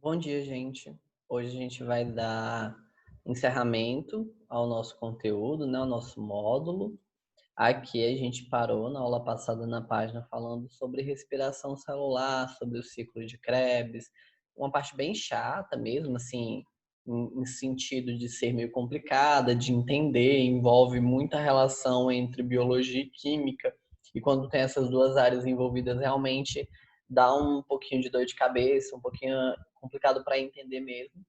Bom dia, gente. Hoje a gente vai dar encerramento ao nosso conteúdo, né, ao nosso módulo. Aqui a gente parou na aula passada na página falando sobre respiração celular, sobre o ciclo de Krebs, uma parte bem chata mesmo, assim, em sentido de ser meio complicada, de entender, envolve muita relação entre biologia e química, e quando tem essas duas áreas envolvidas, realmente dá um pouquinho de dor de cabeça, um pouquinho complicado para entender mesmo,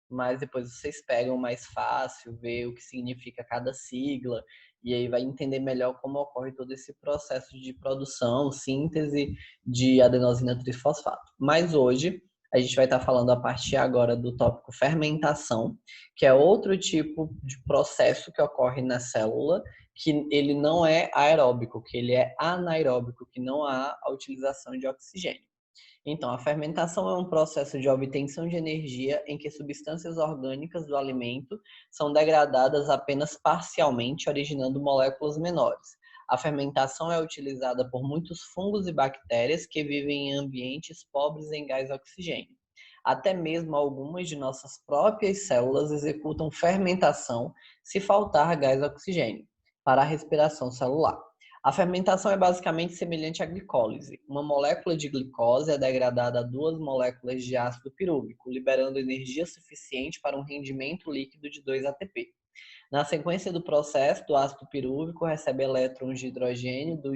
mas depois vocês pegam mais fácil, vê o que significa cada sigla, e aí vai entender melhor como ocorre todo esse processo de produção, síntese de adenosina trifosfato. Mas hoje a gente vai estar falando a partir agora do tópico fermentação, que é outro tipo de processo que ocorre na célula, que ele não é aeróbico, que ele é anaeróbico, que não há a utilização de oxigênio. Então, a fermentação é um processo de obtenção de energia em que substâncias orgânicas do alimento são degradadas apenas parcialmente, originando moléculas menores. A fermentação é utilizada por muitos fungos e bactérias que vivem em ambientes pobres em gás oxigênio. Até mesmo algumas de nossas próprias células executam fermentação se faltar gás oxigênio para a respiração celular. A fermentação é basicamente semelhante à glicólise. Uma molécula de glicose é degradada a duas moléculas de ácido pirúvico, liberando energia suficiente para um rendimento líquido de 2 ATP. Na sequência do processo, o ácido pirúvico recebe elétrons de hidrogênio do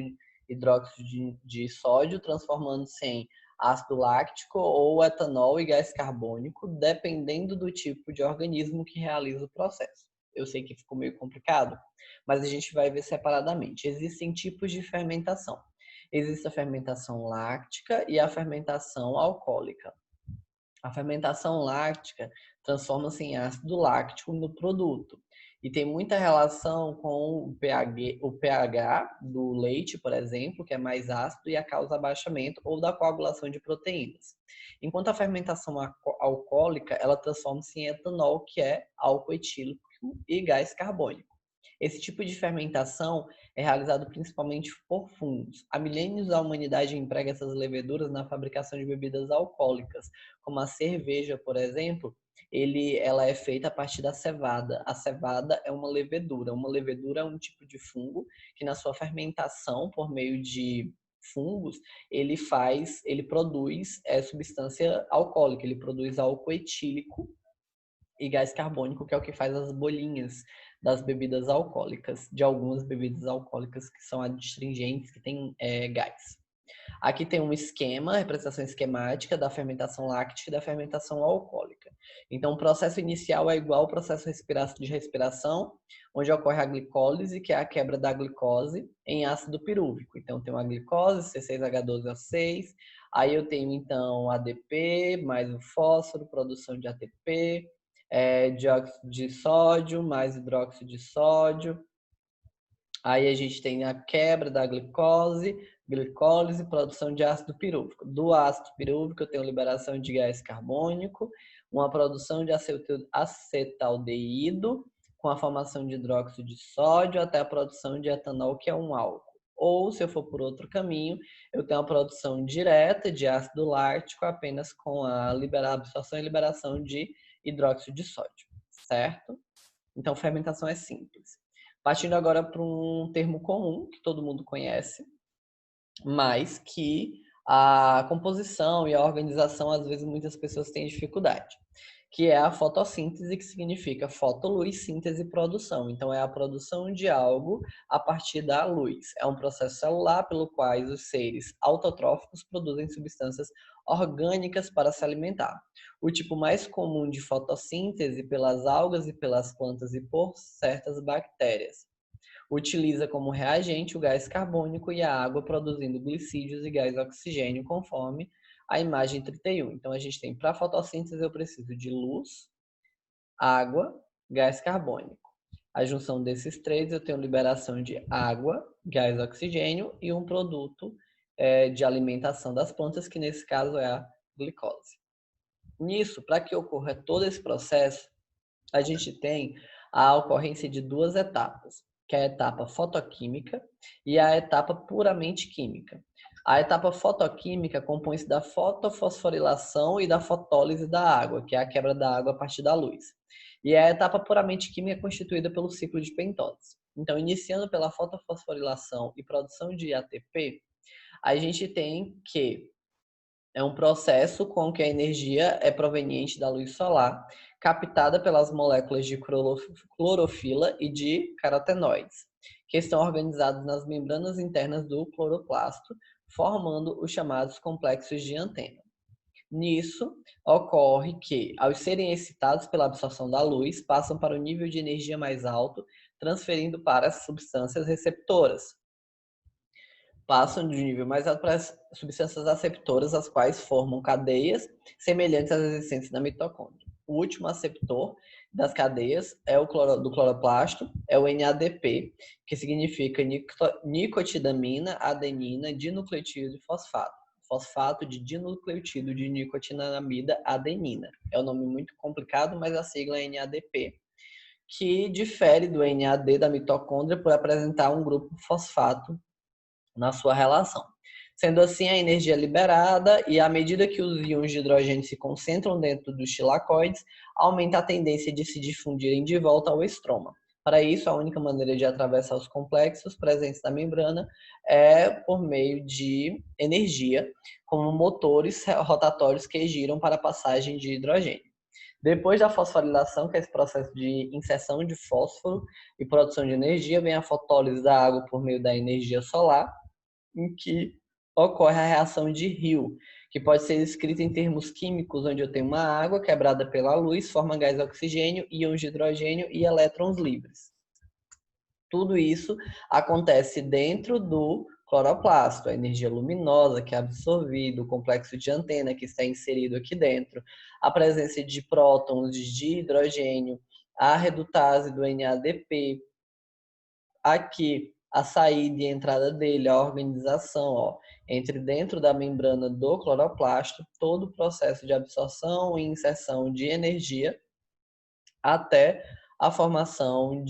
hidróxido de sódio, transformando-se em ácido láctico ou etanol e gás carbônico, dependendo do tipo de organismo que realiza o processo. Eu sei que ficou meio complicado, mas a gente vai ver separadamente. Existem tipos de fermentação. Existe a fermentação láctica e a fermentação alcoólica. A fermentação láctica transforma-se em ácido láctico no produto e tem muita relação com o pH do leite, por exemplo, que é mais ácido e a causa abaixamento ou da coagulação de proteínas. Enquanto a fermentação alcoólica, ela transforma-se em etanol, que é álcool etílico e gás carbônico. Esse tipo de fermentação é realizado principalmente por fungos. Há milênios a humanidade emprega essas leveduras na fabricação de bebidas alcoólicas, como a cerveja, por exemplo. Ela é feita a partir da cevada. A cevada é uma levedura. Uma levedura é um tipo de fungo que na sua fermentação, por meio de fungos, ele produz substância alcoólica, ele produz álcool etílico e gás carbônico, que é o que faz as bolinhas das bebidas alcoólicas, de algumas bebidas alcoólicas que são adstringentes, que têm gás. Aqui tem um esquema, representação esquemática da fermentação láctea e da fermentação alcoólica. Então, o processo inicial é igual ao processo de respiração, onde ocorre a glicólise, que é a quebra da glicose em ácido pirúvico. Então, tem uma glicose, C6H12O6, aí eu tenho, então, ADP, mais o fósforo, produção de ATP, dióxido de sódio, mais hidróxido de sódio. Aí a gente tem a quebra da glicólise, produção de ácido pirúvico. Do ácido pirúvico eu tenho liberação de gás carbônico, uma produção de acetaldeído, com a formação de hidróxido de sódio, até a produção de etanol, que é um álcool. Ou, se eu for por outro caminho, eu tenho a produção direta de ácido lático apenas com a absorção e liberação de hidróxido de sódio, certo? Então, fermentação é simples. Partindo agora para um termo comum, que todo mundo conhece, mas que a composição e a organização, às vezes, muitas pessoas têm dificuldade, que é a fotossíntese, que significa fotoluz, síntese e produção. Então, é a produção de algo a partir da luz. É um processo celular pelo qual os seres autotróficos produzem substâncias orgânicas para se alimentar. O tipo mais comum de fotossíntese pelas algas e pelas plantas e por certas bactérias. Utiliza como reagente o gás carbônico e a água, produzindo glicídios e gás oxigênio, conforme a imagem 31. Então, a gente tem, para fotossíntese, eu preciso de luz, água, gás carbônico. A junção desses três, eu tenho liberação de água, gás oxigênio e um produto de alimentação das plantas, que nesse caso é a glicose. Nisso, para que ocorra todo esse processo, a gente tem a ocorrência de duas etapas, que é a etapa fotoquímica e a etapa puramente química. A etapa fotoquímica compõe-se da fotofosforilação e da fotólise da água, que é a quebra da água a partir da luz. E a etapa puramente química é constituída pelo ciclo de pentose. Então, iniciando pela fotofosforilação e produção de ATP, a gente tem que é um processo com que a energia é proveniente da luz solar, captada pelas moléculas de clorofila e de carotenoides, que estão organizados nas membranas internas do cloroplasto, formando os chamados complexos de antena. Nisso, ocorre que, ao serem excitados pela absorção da luz, passam para o nível de energia mais alto, transferindo para as substâncias receptoras, passam de um nível mais alto para as substâncias aceptoras, as quais formam cadeias semelhantes às existentes na mitocôndria. O último aceptor das cadeias é o do cloroplasto, é o NADP, que significa nicotidamina, adenina, dinucleotídeo e fosfato. Fosfato de dinucleotídeo de nicotinamida adenina. É um nome muito complicado, mas a sigla é NADP, que difere do NAD da mitocôndria por apresentar um grupo fosfato na sua relação. Sendo assim, a energia é liberada e, à medida que os íons de hidrogênio se concentram dentro dos tilacoides, aumenta a tendência de se difundirem de volta ao estroma. Para isso, a única maneira de atravessar os complexos presentes na membrana é por meio de energia, como motores rotatórios que giram para a passagem de hidrogênio. Depois da fosforilação, que é esse processo de inserção de fósforo e produção de energia, vem a fotólise da água por meio da energia solar, em que ocorre a reação de Hill, que pode ser escrita em termos químicos, onde eu tenho uma água quebrada pela luz, forma gás oxigênio, íons de hidrogênio e elétrons livres. Tudo isso acontece dentro do cloroplasto, a energia luminosa que é absorvida, o complexo de antena que está inserido aqui dentro, a presença de prótons de hidrogênio, a redutase do NADP, aqui a saída e a entrada dele, a organização, ó, entre dentro da membrana do cloroplasto, todo o processo de absorção e inserção de energia até a formação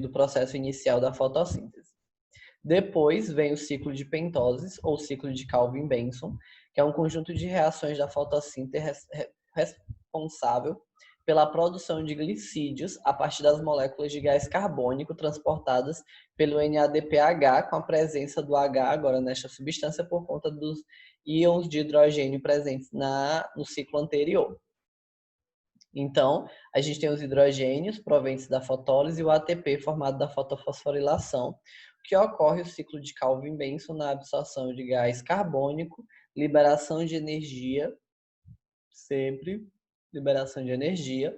do processo inicial da fotossíntese. Depois vem o ciclo de pentoses, ou ciclo de Calvin-Benson, que é um conjunto de reações da fotossíntese responsável pela produção de glicídios a partir das moléculas de gás carbônico transportadas pelo NADPH, com a presença do H agora nesta substância por conta dos íons de hidrogênio presentes no ciclo anterior. Então, a gente tem os hidrogênios provenientes da fotólise e o ATP formado da fotofosforilação, que ocorre o ciclo de Calvin-Benson na absorção de gás carbônico, liberação de energia, sempre liberação de energia,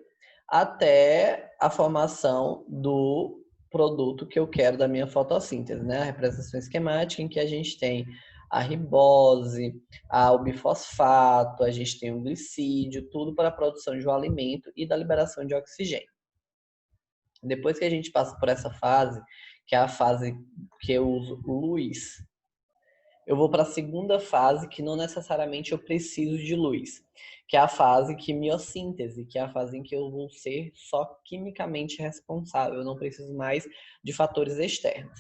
até a formação do produto que eu quero da minha fotossíntese, né? A representação esquemática em que a gente tem a ribose, o bifosfato, a gente tem o glicídio, tudo para a produção de um alimento e da liberação de oxigênio. Depois que a gente passa por essa fase, que é a fase que eu uso luz, eu vou para a segunda fase, que não necessariamente eu preciso de luz, que é a fase quimiossíntese, que é a fase em que eu vou ser só quimicamente responsável, eu não preciso mais de fatores externos.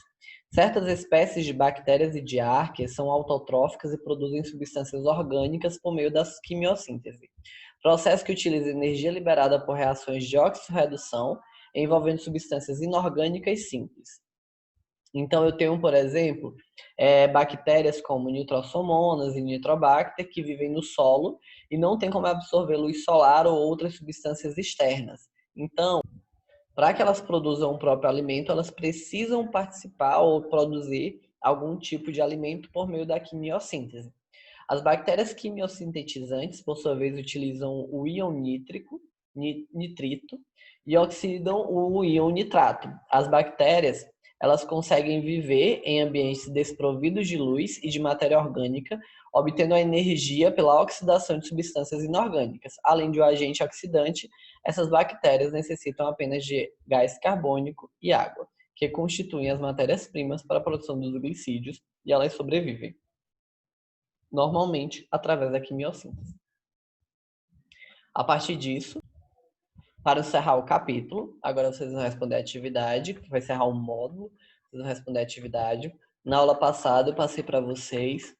Certas espécies de bactérias e de arqueias são autotróficas e produzem substâncias orgânicas por meio da quimiossíntese, processo que utiliza energia liberada por reações de oxirredução envolvendo substâncias inorgânicas simples. Então, eu tenho, por exemplo, bactérias como nitrosomonas e nitrobacter que vivem no solo e não tem como absorver luz solar ou outras substâncias externas. Então, para que elas produzam o próprio alimento, elas precisam participar ou produzir algum tipo de alimento por meio da quimiossíntese. As bactérias quimiosintetizantes, por sua vez, utilizam o íon nitrito e oxidam o íon nitrato. As bactérias, elas conseguem viver em ambientes desprovidos de luz e de matéria orgânica, obtendo a energia pela oxidação de substâncias inorgânicas. Além de um agente oxidante, essas bactérias necessitam apenas de gás carbônico e água, que constituem as matérias-primas para a produção dos glicídios, e elas sobrevivem normalmente através da quimiossíntese. A partir disso, para encerrar o capítulo, agora vocês vão responder a atividade, que vai encerrar o módulo, vocês vão responder a atividade. Na aula passada eu passei para vocês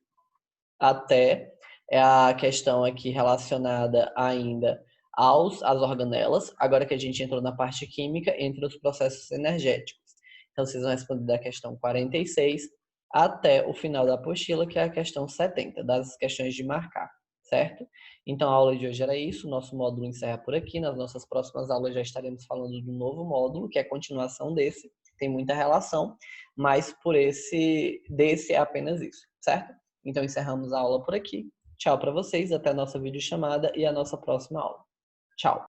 até a questão aqui relacionada ainda às organelas, agora que a gente entrou na parte química, entre os processos energéticos. Então, vocês vão responder da questão 46 até o final da apostila, que é a questão 70, das questões de marcar, certo? Então, a aula de hoje era isso, o nosso módulo encerra por aqui. Nas nossas próximas aulas já estaremos falando do novo módulo, que é a continuação desse, tem muita relação, mas desse é apenas isso, certo? Então, encerramos a aula por aqui. Tchau para vocês, até a nossa videochamada e a nossa próxima aula. Tchau!